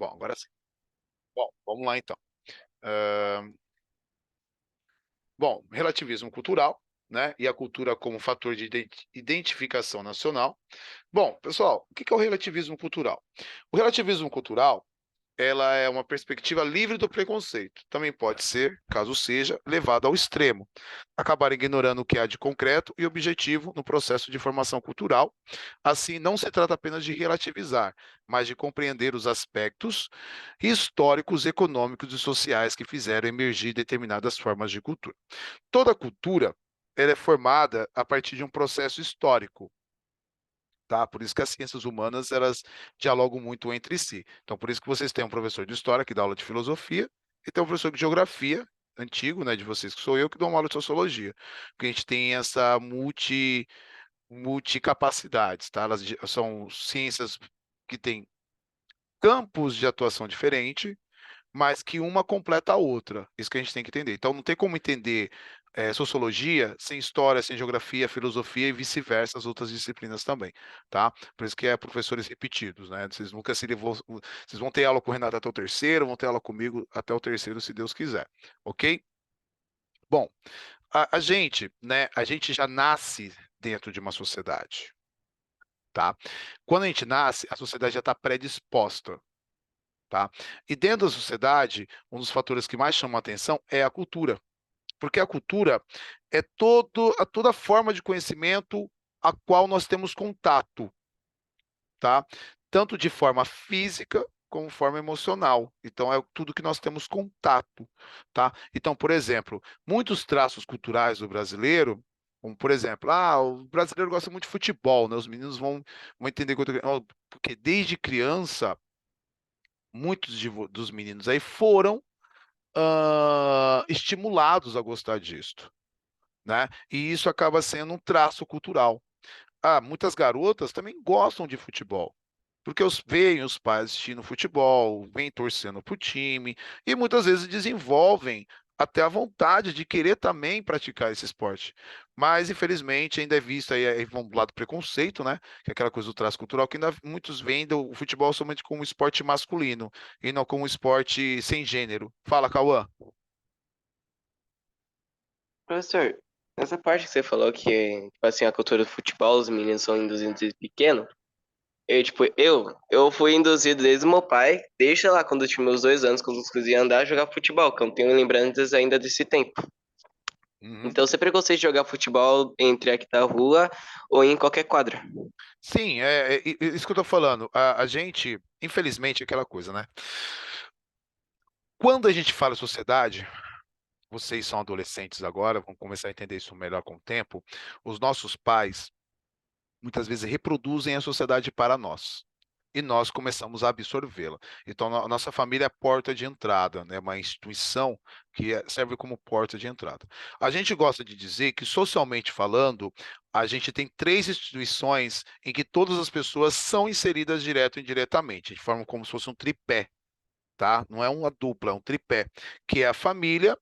Bom, agora sim. Bom, vamos lá então. Hã, bom, relativismo cultural, né, e a cultura como fator de identificação nacional. Bom, pessoal, o que que é o relativismo cultural? O relativismo cultural, ela é uma perspectiva livre do preconceito. Também pode ser, caso seja, levada ao extremo, acabar ignorando o que há de concreto e objetivo no processo de formação cultural. Assim, não se trata apenas de relativizar, mas de compreender os aspectos históricos, econômicos e sociais que fizeram emergir determinadas formas de cultura. Toda cultura, ela é formada a partir de um processo histórico, tá? Por isso que as ciências humanas, elas dialogam muito entre si. Então, por isso que vocês têm um professor de história que dá aula de filosofia e tem um professor de geografia, antigo, né, de vocês, que sou eu, que dou uma aula de sociologia. Porque a gente tem essa multicapacidades, tá? Elas são ciências que têm campos de atuação diferente, mas que uma completa a outra. Isso que a gente tem que entender. Então não tem como entender, sociologia sem história, sem geografia, filosofia e vice-versa, as outras disciplinas também, tá. Por isso que é professores repetidos, né, vocês vão ter aula com o Renato até o terceiro, vão ter aula comigo até o terceiro, se Deus quiser, ok? Bom, a gente, né, a gente já nasce dentro de uma sociedade, tá. Quando a gente nasce, a sociedade já está predisposta. Tá? E dentro da sociedade, um dos fatores que mais chama a atenção é a cultura, porque a cultura é toda forma de conhecimento a qual nós temos contato, tá? Tanto de forma física como forma emocional. Então é tudo que nós temos contato, tá? Então, por exemplo, muitos traços culturais do brasileiro, como por exemplo, o brasileiro gosta muito de futebol, né? Os meninos vão entender que eu tô querendo, porque desde criança muitos dos meninos aí foram estimulados a gostar disto, né? E isso acaba sendo um traço cultural. Muitas garotas também gostam de futebol, porque veem os pais assistindo futebol, vêm torcendo para o time, e muitas vezes desenvolvem até a vontade de querer também praticar esse esporte. Mas, infelizmente, ainda é visto aí vamos do lado do preconceito, né? Que é aquela coisa do traço cultural, que ainda muitos veem o futebol somente como um esporte masculino e não como um esporte sem gênero. Fala, Cauã. Professor, nessa parte que você falou que, tipo assim, a cultura do futebol, os meninos são induzidos desde pequeno, eu fui induzido desde o meu pai, desde lá, quando eu tinha meus 2 anos, quando eu conseguia andar, a jogar futebol, que eu não tenho lembranças ainda desse tempo. Uhum. Então, eu sempre gostei de jogar futebol entre aqui da rua ou em qualquer quadra. Sim, isso que eu tô falando. A gente, infelizmente, é aquela coisa, né? Quando a gente fala em sociedade, vocês são adolescentes agora, vão começar a entender isso melhor com o tempo. Os nossos pais muitas vezes reproduzem a sociedade para nós. E nós começamos a absorvê-la. Então, a nossa família é a porta de entrada, né? Uma instituição que serve como porta de entrada. A gente gosta de dizer que, socialmente falando, a gente tem três instituições em que todas as pessoas são inseridas direto e indiretamente, de forma como se fosse um tripé, tá? Não é uma dupla, é um tripé, que é a família,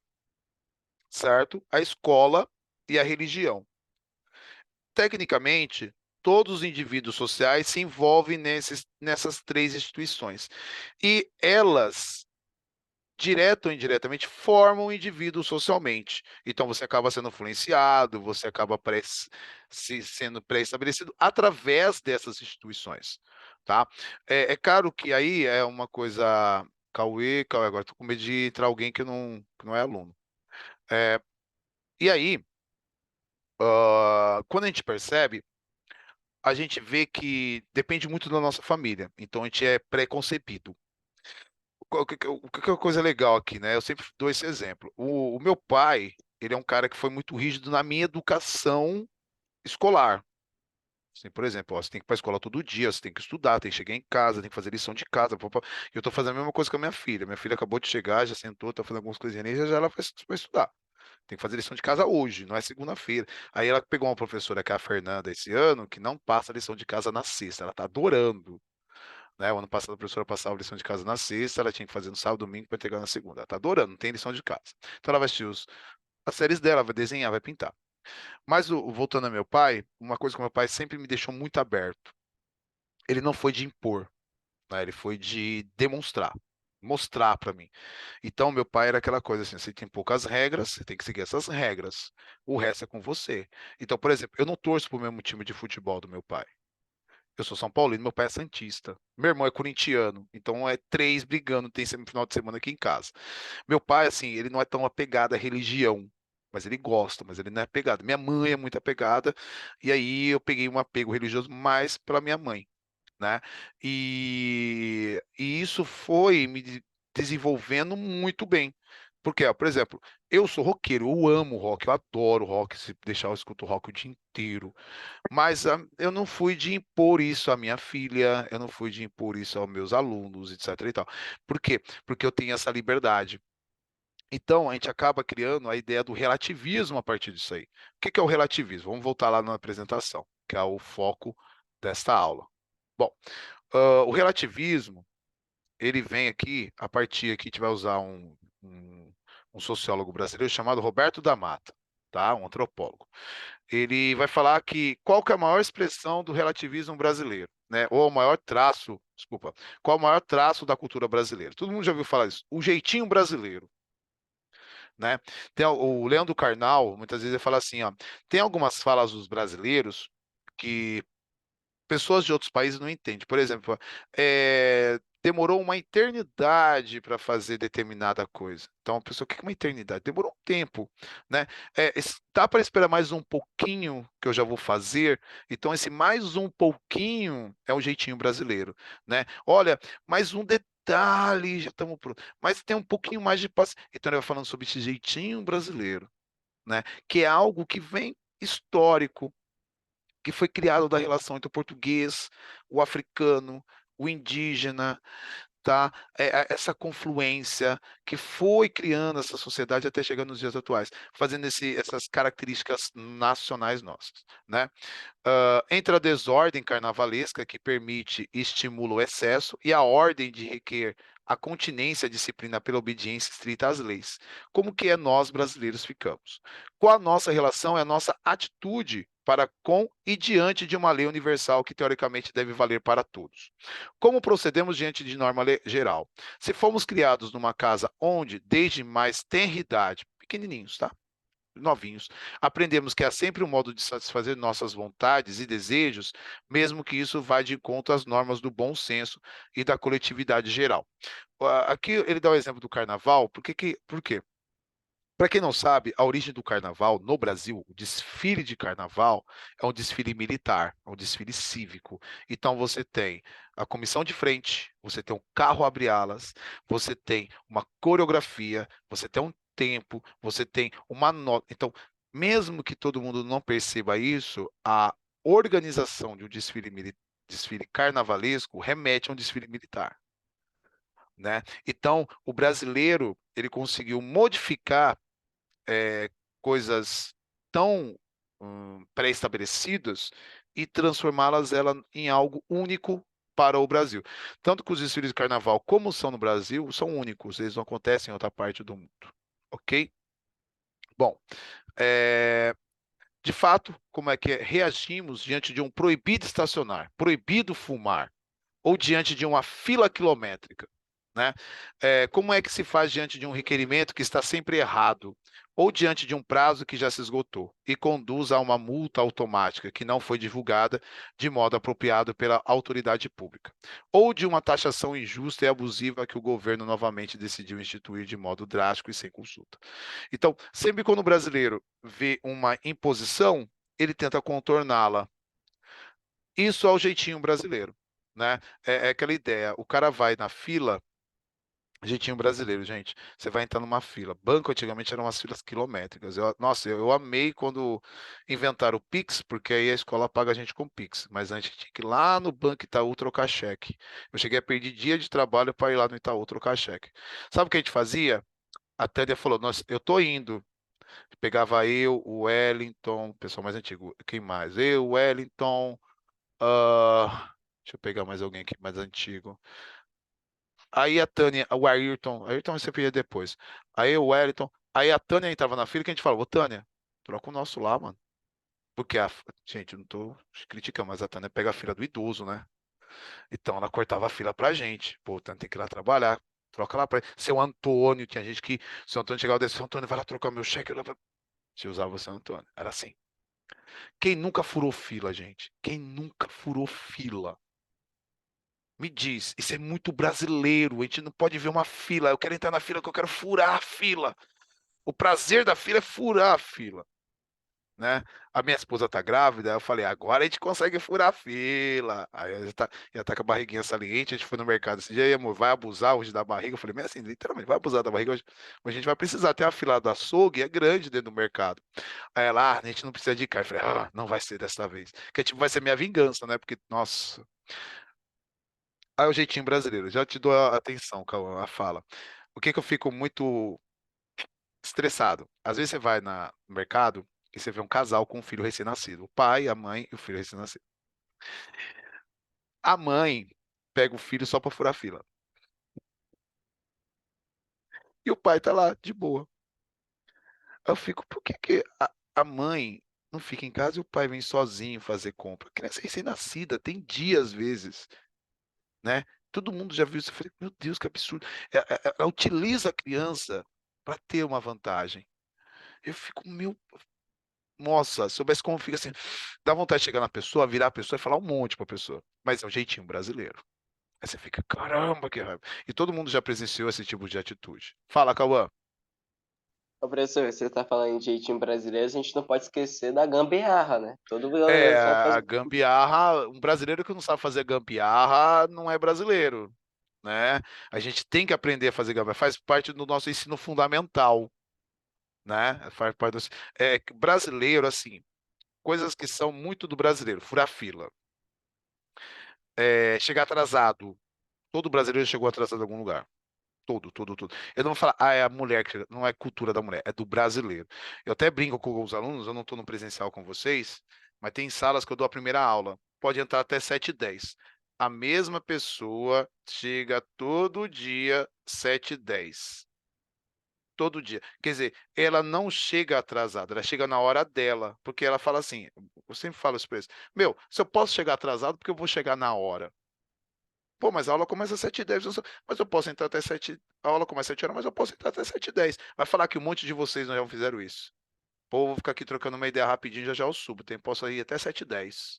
certo? A escola e a religião. Tecnicamente, todos os indivíduos sociais se envolvem nessas três instituições. E elas, direto ou indiretamente, formam o indivíduo socialmente. Então, você acaba sendo influenciado, você acaba sendo pré-estabelecido através dessas instituições. Tá? É claro que aí é uma coisa. Cauê, agora estou com medo de entrar alguém que não é aluno. É, e aí, quando a gente percebe, a gente vê que depende muito da nossa família, então a gente é pré-concebido. O que é uma coisa legal aqui, né? Eu sempre dou esse exemplo. O meu pai, ele é um cara que foi muito rígido na minha educação escolar. Assim, por exemplo, ó, você tem que ir para a escola todo dia, você tem que estudar, tem que chegar em casa, tem que fazer lição de casa. Eu estou fazendo a mesma coisa com a minha filha. Minha filha acabou de chegar, já sentou, está fazendo algumas coisinhas ali, já ela vai estudar. Tem que fazer lição de casa hoje, não é segunda-feira. Aí ela pegou uma professora, que é a Fernanda, esse ano, que não passa lição de casa na sexta. Ela tá adorando. Né? O ano passado a professora passava lição de casa na sexta, ela tinha que fazer no sábado, domingo para entregar na segunda. Ela tá adorando, não tem lição de casa. Então ela vai assistir as séries dela, vai desenhar, vai pintar. Mas voltando a meu pai, uma coisa que meu pai sempre me deixou muito aberto. Ele não foi de impor. né? Ele foi de demonstrar, mostrar para mim. Então, meu pai era aquela coisa assim: você tem poucas regras, você tem que seguir essas regras. O resto é com você. Então, por exemplo, eu não torço pro mesmo time de futebol do meu pai. Eu sou São Paulino, meu pai é santista. Meu irmão é corintiano, então é três brigando, tem sempre final de semana aqui em casa. Meu pai, assim, ele não é tão apegado à religião, mas ele gosta, mas ele não é apegado. Minha mãe é muito apegada, e aí eu peguei um apego religioso mais pela minha mãe, né? E isso foi desenvolvendo muito bem. Porque, ó, por exemplo, eu sou roqueiro, eu amo rock, eu adoro rock, se deixar eu escuto rock o dia inteiro. Mas eu não fui de impor isso à minha filha, eu não fui de impor isso aos meus alunos, etc e tal. Por quê? Porque eu tenho essa liberdade. Então, a gente acaba criando a ideia do relativismo a partir disso aí. O que que é o relativismo? Vamos voltar lá na apresentação, que é o foco desta aula. Bom, o relativismo, ele vem aqui, a partir aqui, a gente vai usar um sociólogo brasileiro chamado Roberto da Mata, tá? Um antropólogo. Ele vai falar que qual que é a maior expressão do relativismo brasileiro, né? Ou o maior traço, desculpa, qual é o maior traço da cultura brasileira? Todo mundo já ouviu falar isso, o jeitinho brasileiro, né? Tem o Leandro Carnal, muitas vezes ele fala assim, ó, tem algumas falas dos brasileiros que pessoas de outros países não entendem. Por exemplo, demorou uma eternidade para fazer determinada coisa. Então, a pessoa, o que é uma eternidade? Demorou um tempo, né? Dá para esperar mais um pouquinho que eu já vou fazer. Então, esse mais um pouquinho é o jeitinho brasileiro, né? Olha, mais um detalhe, já estamos pronto. Mas tem um pouquinho mais de paciência. Então, ele vai falando sobre esse jeitinho brasileiro, né? Que é algo que vem histórico, que foi criado da relação entre o português, o africano, o indígena, tá? Essa confluência que foi criando essa sociedade até chegar nos dias atuais, fazendo essas características nacionais nossas, né? Entre a desordem carnavalesca, que permite e estimula o excesso, e a ordem de requer a continência e a disciplina pela obediência estrita às leis. Como que nós brasileiros ficamos? Qual a nossa relação é a nossa atitude para com e diante de uma lei universal que teoricamente deve valer para todos? Como procedemos diante de norma geral? Se fomos criados numa casa onde, desde mais tenra idade, pequenininhos, tá? Novinhos, aprendemos que há sempre um modo de satisfazer nossas vontades e desejos, mesmo que isso vá de encontro às normas do bom senso e da coletividade geral. Aqui ele dá o exemplo do carnaval, por quê? Para quem não sabe, a origem do carnaval no Brasil, o desfile de carnaval, é um desfile militar, é um desfile cívico. Então você tem a comissão de frente, você tem um carro abre-alas, você tem uma coreografia, você tem um tempo, você tem uma nota. Então, mesmo que todo mundo não perceba isso, a organização de um desfile carnavalesco remete a um desfile militar, né? Então, o brasileiro, ele conseguiu modificar coisas tão pré-estabelecidas e transformá-las em algo único para o Brasil. Tanto que os desfiles de carnaval, como são no Brasil, são únicos, eles não acontecem em outra parte do mundo, ok? Bom, é, de fato, como é que reagimos diante de um proibido estacionar, proibido fumar, ou diante de uma fila quilométrica, né? Como é que se faz diante de um requerimento que está sempre errado, ou diante de um prazo que já se esgotou e conduz a uma multa automática que não foi divulgada de modo apropriado pela autoridade pública, ou de uma taxação injusta e abusiva que o governo novamente decidiu instituir de modo drástico e sem consulta. Então, sempre quando o brasileiro vê uma imposição, ele tenta contorná-la. Isso é o jeitinho brasileiro, né? É aquela ideia, o cara vai na fila, jeitinho brasileiro, gente. Você vai entrar numa fila. Banco antigamente eram umas filas quilométricas. Nossa, eu amei quando inventaram o Pix, porque aí a escola paga a gente com Pix. Mas antes tinha que ir lá no Banco Itaú trocar cheque. Eu cheguei a perder dia de trabalho para ir lá no Itaú trocar cheque. Sabe o que a gente fazia? A Tânia falou: Nossa, eu tô indo. Pegava eu, o Wellington, pessoal mais antigo. Quem mais? Eu, o Wellington. Deixa eu pegar mais alguém aqui mais antigo. Aí a Tânia, o Ayrton você ia depois. Aí o Wellington, aí a Tânia entrava na fila que a gente falava, ô Tânia, troca o nosso lá, mano. Porque gente, eu não tô criticando, mas a Tânia pega a fila do idoso, né? Então ela cortava a fila pra gente. Pô, então tem que ir lá trabalhar. Troca lá pra. Seu Antônio, tinha gente que. Seu Antônio chegava e disse, seu Antônio, vai lá trocar meu cheque. Você usava o seu Antônio. Era assim. Quem nunca furou fila, gente? Quem nunca furou fila? Me diz, isso é muito brasileiro. A gente não pode ver uma fila. Eu quero entrar na fila que eu quero furar a fila. O prazer da fila é furar a fila, né? A minha esposa tá grávida, eu falei, agora a gente consegue furar a fila. Aí já tá com a barriguinha saliente, a gente foi no mercado esse dia, e amor, vai abusar hoje da barriga? Eu falei, mas assim, literalmente, vai abusar da barriga hoje. Mas a gente vai precisar ter a fila do açougue, é grande dentro do mercado. Aí ela, a gente não precisa de carne. Eu falei, não vai ser dessa vez. Que tipo, vai ser minha vingança, né? Porque, nossa. Aí é o jeitinho brasileiro, já te dou a atenção, Cauã, a fala. O que que eu fico muito estressado? Às vezes você vai no mercado e você vê um casal com um filho recém-nascido. O pai, a mãe e o filho recém-nascido. A mãe pega o filho só para furar fila. E o pai tá lá, de boa. Eu fico, por que que a mãe não fica em casa e o pai vem sozinho fazer compra? Criança recém-nascida, tem dia às vezes, né? Todo mundo já viu isso. Eu falei, meu Deus, que absurdo. Ela utiliza a criança para ter uma vantagem. Eu fico, meu, nossa, se soubesse como fica assim, dá vontade de chegar na pessoa, virar a pessoa e falar um monte pra pessoa. Mas é o jeitinho brasileiro. Aí você fica, caramba, que raiva. E todo mundo já presenciou esse tipo de atitude. Fala, Cauã. Ô, professor, você tá falando de jeitinho brasileiro, a gente não pode esquecer da gambiarra, né? Todo É, brasileiro sabe a fazer. gambiarra, um brasileiro que não sabe fazer gambiarra não é brasileiro, né? A gente tem que aprender a fazer gambiarra, faz parte do nosso ensino fundamental, né? Faz parte do... brasileiro, assim, coisas que são muito do brasileiro, furar fila, chegar atrasado. Todo brasileiro chegou atrasado em algum lugar. Todo, todo, todo. Eu não vou falar, é a mulher que chega. Não é cultura da mulher, é do brasileiro. Eu até brinco com os alunos, eu não estou no presencial com vocês, mas tem salas que eu dou a primeira aula. Pode entrar até 7h10. A mesma pessoa chega todo dia 7h10. Todo dia. Quer dizer, ela não chega atrasada, ela chega na hora dela. Porque ela fala assim, eu sempre falo isso para eles. Meu, se eu posso chegar atrasado, porque eu vou chegar na hora. Pô, mas a aula começa às 7h10, mas eu posso entrar até 7. A aula começa às 7 horas, mas eu posso entrar até 7h10. Vai falar que um monte de vocês não fizeram isso. Pô, vou ficar aqui trocando uma ideia rapidinho, já já eu subo. Posso ir até 7h10.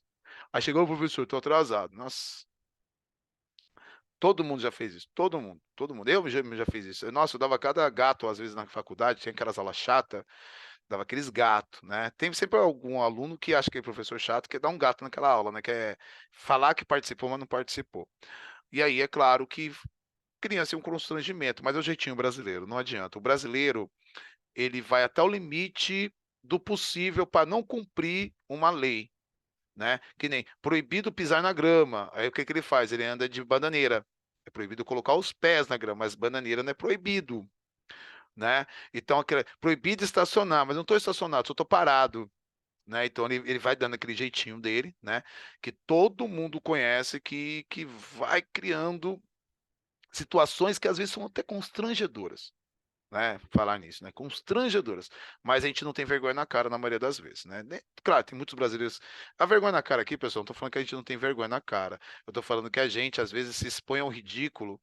Aí chegou o professor, tô atrasado. Nossa, todo mundo já fez isso. Todo mundo, todo mundo. Eu já fiz isso. Nossa, eu dava cada gato, às vezes, na faculdade, tinha aquelas aulas chatas, dava aqueles gatos, né? Tem sempre algum aluno que acha que é professor chato, que dá um gato naquela aula, né? Quer falar que participou, mas não participou. E aí, é claro que cria-se um constrangimento, mas é o jeitinho brasileiro, não adianta. O brasileiro, ele vai até o limite do possível para não cumprir uma lei, né? Que nem proibido pisar na grama. Aí o que que ele faz? Ele anda de bananeira. É proibido colocar os pés na grama, mas bananeira não é proibido, né? Então, proibido estacionar, mas não estou estacionado, só estou parado. Né? Então ele vai dando aquele jeitinho dele, né? Que todo mundo conhece, que vai criando situações que às vezes são até constrangedoras, né? Falar nisso, né? Constrangedoras. Mas a gente não tem vergonha na cara na maioria das vezes, né? Claro, tem muitos brasileiros. A vergonha na cara aqui, pessoal, não tô falando que a gente não tem vergonha na cara. Eu tô falando que a gente, às vezes, se expõe ao ridículo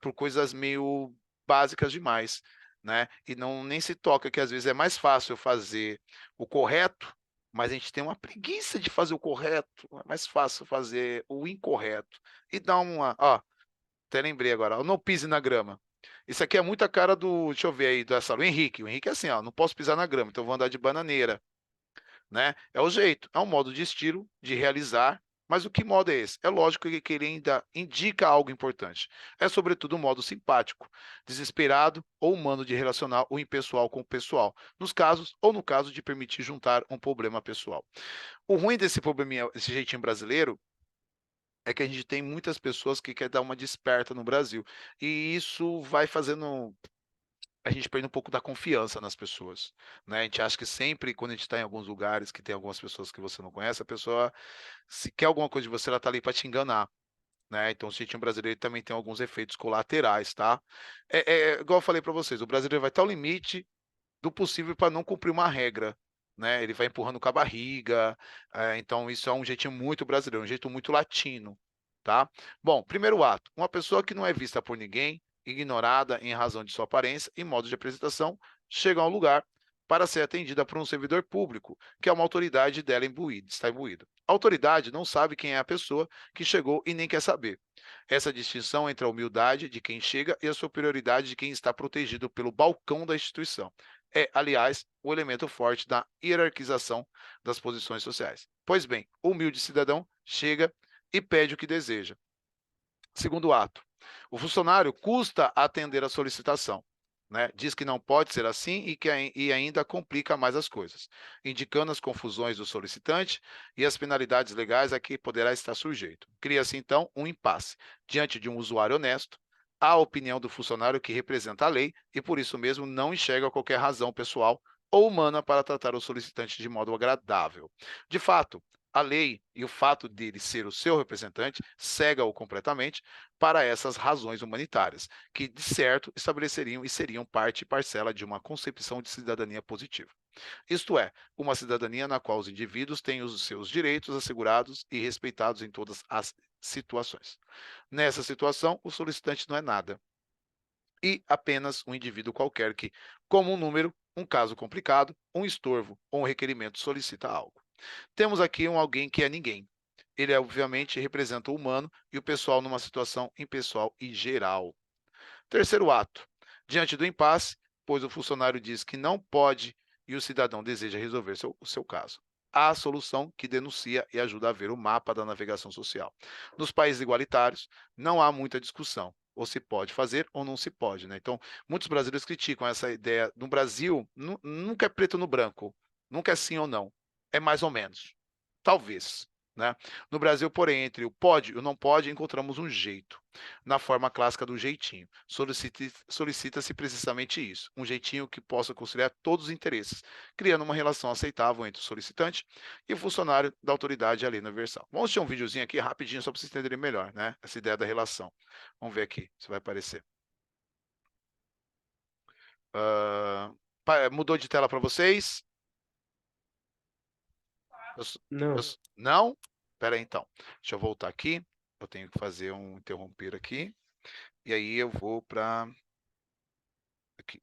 por coisas meio básicas demais, né? E não nem se toca que às vezes é mais fácil fazer o correto. Mas a gente tem uma preguiça de fazer o correto, é mais fácil fazer o incorreto. E dá uma, ó, até lembrei agora. Não pise na grama. Isso aqui é muita cara do. Deixa eu ver aí, dessa, o Henrique. O Henrique é assim, ó. Não posso pisar na grama, então eu vou andar de bananeira. Né? É o jeito. É um modo de estilo, de realizar. Mas o que modo é esse? É lógico que ele ainda indica algo importante. É, sobretudo, um modo simpático, desesperado ou humano de relacionar o impessoal com o pessoal. Nos casos, ou no caso de permitir juntar um problema pessoal. O ruim desse probleminha, esse jeitinho brasileiro, é que a gente tem muitas pessoas que quer dar uma desperta no Brasil. E isso vai fazendo a gente perder um pouco da confiança nas pessoas, né? A gente acha que sempre, quando a gente está em alguns lugares que tem algumas pessoas que você não conhece, a pessoa, se quer alguma coisa de você, ela tá ali para te enganar, né? Então, o jeitinho brasileiro também tem alguns efeitos colaterais, tá? Igual eu falei para vocês, o brasileiro vai estar ao limite do possível para não cumprir uma regra. Né, ele vai empurrando com a barriga, então isso é um jeitinho muito brasileiro, um jeito muito latino, tá? Bom, primeiro ato, uma pessoa que não é vista por ninguém, ignorada em razão de sua aparência e modo de apresentação, chega a um lugar para ser atendida por um servidor público, que é uma autoridade dela imbuída, está imbuída. A autoridade não sabe quem é a pessoa que chegou e nem quer saber. Essa distinção entre a humildade de quem chega e a superioridade de quem está protegido pelo balcão da instituição. É, aliás, o elemento forte da hierarquização das posições sociais. Pois bem, o humilde cidadão chega e pede o que deseja. Segundo ato, o funcionário custa atender a solicitação. Né? Diz que não pode ser assim e ainda complica mais as coisas, indicando as confusões do solicitante e as penalidades legais a que poderá estar sujeito. Cria-se, então, um impasse. Diante de um usuário honesto, há a opinião do funcionário que representa a lei e, por isso mesmo, não enxerga qualquer razão pessoal ou humana para tratar o solicitante de modo agradável. De fato, a lei e o fato dele ser o seu representante cega-o completamente para essas razões humanitárias, que de certo estabeleceriam e seriam parte e parcela de uma concepção de cidadania positiva. Isto é, uma cidadania na qual os indivíduos têm os seus direitos assegurados e respeitados em todas as situações. Nessa situação, o solicitante não é nada, e apenas um indivíduo qualquer que, como um número, um caso complicado, um estorvo ou um requerimento solicita algo. Temos aqui alguém que é ninguém. Ele, obviamente, representa o humano e o pessoal numa situação impessoal e geral. Terceiro ato. Diante do impasse, pois o funcionário diz que não pode e o cidadão deseja resolver o seu caso. Há a solução que denuncia e ajuda a ver o mapa da navegação social. Nos países igualitários, não há muita discussão. Ou se pode fazer ou não se pode. Né? Então, muitos brasileiros criticam essa ideia. No Brasil, nunca é preto no branco. Nunca é sim ou não. É mais ou menos. Talvez. Né? No Brasil, porém, entre o pode e o não pode, encontramos um jeito. Na forma clássica do jeitinho. Solicita-se precisamente isso, um jeitinho que possa conciliar todos os interesses, criando uma relação aceitável entre o solicitante e o funcionário da autoridade e a lei universal. Vamos ter um videozinho aqui rapidinho só para vocês entenderem melhor, né? Essa ideia da relação. Vamos ver aqui se vai aparecer. Mudou de tela para vocês? Não. Não? Espera aí, então. Deixa eu voltar aqui. Eu tenho que fazer um interromper aqui. E aí eu vou para aqui.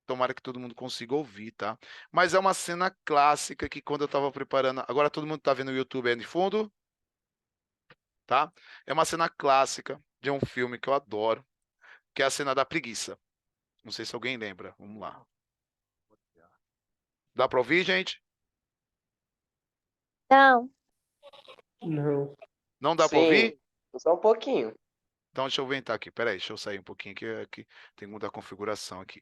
Tomara que todo mundo consiga ouvir, tá? Mas é uma cena clássica que quando eu estava preparando. Agora todo mundo está vendo o YouTube aí de fundo, tá? É uma cena clássica de um filme que eu adoro, que é a cena da preguiça. Não sei se alguém lembra. Vamos lá. Dá para ouvir, gente? Não. Não. Não dá para ouvir? Sim, só um pouquinho. Então deixa eu ventar aqui. Peraí, deixa eu sair um pouquinho aqui. Tem que mudar a configuração aqui.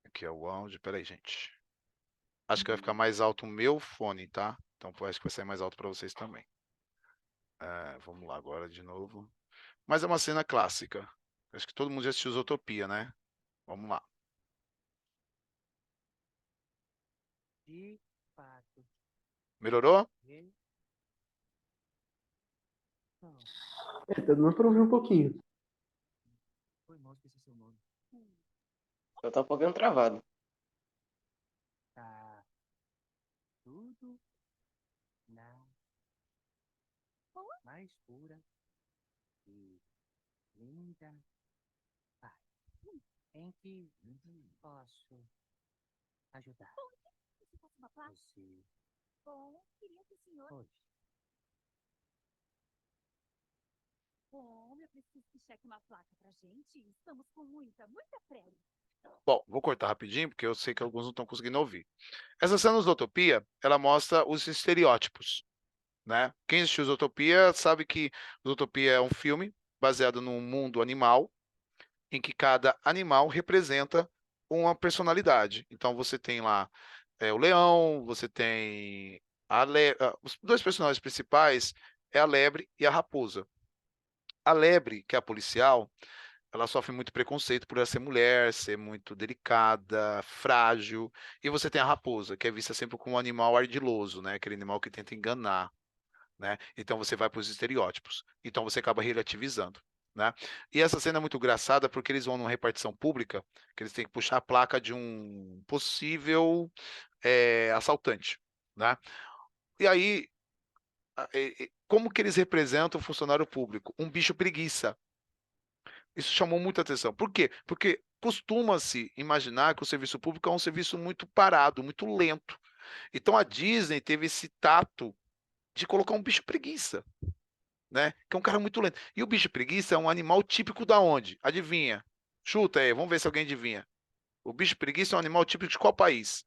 Aqui é o áudio. Peraí, gente. Acho que vai ficar mais alto o meu fone, tá? Então acho que vai sair mais alto para vocês também. Vamos lá agora de novo. Mas é uma cena clássica. Acho que todo mundo já assistiu Zootopia, né? Vamos lá. De fato. Melhorou? Não, Tá dando pra ouvir um pouquinho. foi mal, esqueci seu nome. Só tá um pouquinho travado. Tá tudo na mais pura e linda paz. Em que posso ajudar Se fosse uma placa, você bom, queria que o senhor... hoje? Bom, eu preciso que cheque uma placa pra gente. Estamos com muita pressa. Bom, vou cortar rapidinho, porque eu sei que alguns não estão conseguindo ouvir. Essa cena de Zootopia, ela mostra os estereótipos, né? Quem assistiu Zootopia sabe que Zootopia é um filme baseado num mundo animal, em que cada animal representa uma personalidade. Então você tem lá o leão, você tem os dois personagens principais é a lebre e a raposa. A lebre, que é a policial, ela sofre muito preconceito por ela ser mulher, ser muito delicada, frágil. E você tem a raposa, que é vista sempre como um animal ardiloso, né? Aquele animal que tenta enganar, né? Então você vai para os estereótipos. Então você acaba relativizando, né? E essa cena é muito engraçada porque eles vão numa repartição pública, que eles têm que puxar a placa de um possível assaltante, né? E aí, como que eles representam o funcionário público? Um bicho preguiça. Isso chamou muita atenção. Por quê? Porque costuma-se imaginar que o serviço público é um serviço muito parado, muito lento. Então a Disney teve esse tato de colocar um bicho preguiça, né? Que é um cara muito lento. E o bicho preguiça é um animal típico da onde? Adivinha? Chuta aí, vamos ver se alguém adivinha. O bicho preguiça é um animal típico de qual país?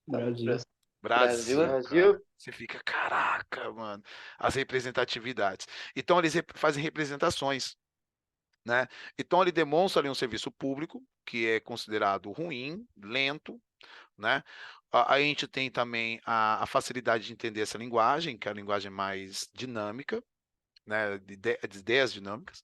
Brasil. Brasil. Cara. Você fica, caraca, mano. As representatividades. Então eles fazem representações, né? Então ele demonstra ali um serviço público que é considerado ruim, lento, né? A gente tem também a facilidade de entender essa linguagem, que é a linguagem mais dinâmica, né? De ideias dinâmicas.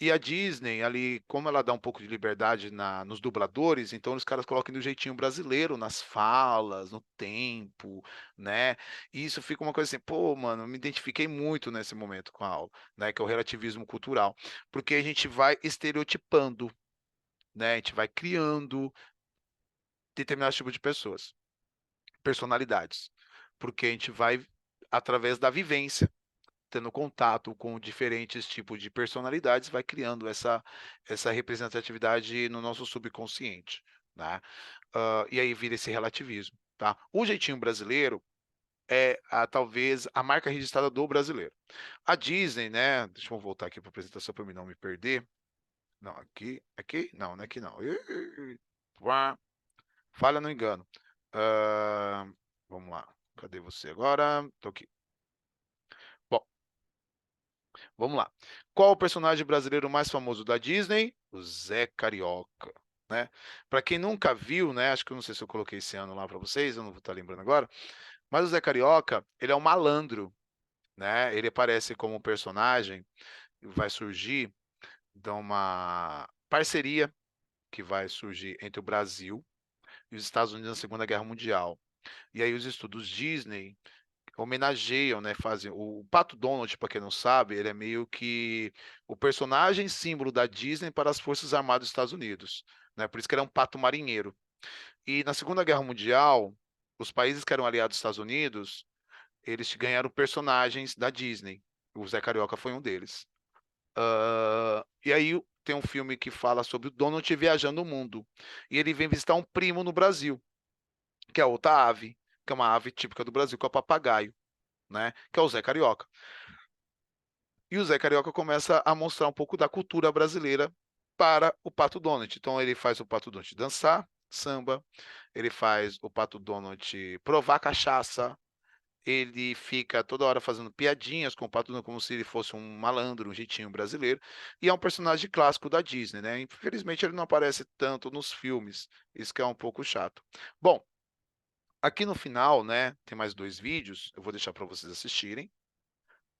E a Disney, ali, como ela dá um pouco de liberdade nos dubladores, então os caras colocam do jeitinho brasileiro, nas falas, no tempo, né? E isso fica uma coisa assim, pô, mano, eu me identifiquei muito nesse momento com a aula, né? Que é o relativismo cultural. Porque a gente vai estereotipando, né? A gente vai criando determinados tipos de pessoas, personalidades. Porque a gente vai, através da vivência, tendo contato com diferentes tipos de personalidades, vai criando essa representatividade no nosso subconsciente, né? E aí vira esse relativismo, tá? O jeitinho brasileiro é talvez a marca registrada do brasileiro. A Disney, né? Deixa eu voltar aqui para a apresentação para mim não me perder. Não, aqui, não, não é aqui não. Falha no engano. Ah, vamos lá. Cadê você agora? Tô aqui. Bom, vamos lá. Qual o personagem brasileiro mais famoso da Disney? O Zé Carioca, né? Para quem nunca viu, né? Acho que eu não sei se eu coloquei esse ano lá para vocês, eu não vou estar lembrando agora. Mas o Zé Carioca, ele é um malandro, né? Ele aparece como um personagem, vai surgir de uma parceria que vai surgir entre o Brasil e os Estados Unidos na Segunda Guerra Mundial. E aí os estudos Disney homenageiam, né, fazem o Pato Donald, para quem não sabe, ele é meio que o personagem símbolo da Disney para as Forças Armadas dos Estados Unidos, né? Por isso que ele é um pato marinheiro. E na Segunda Guerra Mundial, os países que eram aliados dos Estados Unidos, eles ganharam personagens da Disney. O Zé Carioca foi um deles. E aí tem um filme que fala sobre o Donald viajando o mundo. E ele vem visitar um primo no Brasil, que é outra ave, que é uma ave típica do Brasil, que é o papagaio, né? Que é o Zé Carioca. E o Zé Carioca começa a mostrar um pouco da cultura brasileira para o Pato Donald. Então ele faz o Pato Donald dançar, samba, ele faz o Pato Donald provar cachaça, ele fica toda hora fazendo piadinhas com o Pato Donald como se ele fosse um malandro, um jeitinho brasileiro, e é um personagem clássico da Disney, né? Infelizmente ele não aparece tanto nos filmes, isso que é um pouco chato. Bom, aqui no final, né, tem mais 2 vídeos, eu vou deixar para vocês assistirem,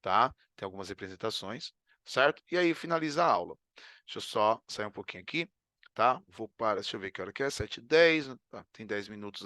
tá? Tem algumas representações, certo? E aí finaliza a aula. Deixa eu só sair um pouquinho aqui, tá? Vou para, deixa eu ver que hora que é, 7h10, tá, tem 10 minutos ainda.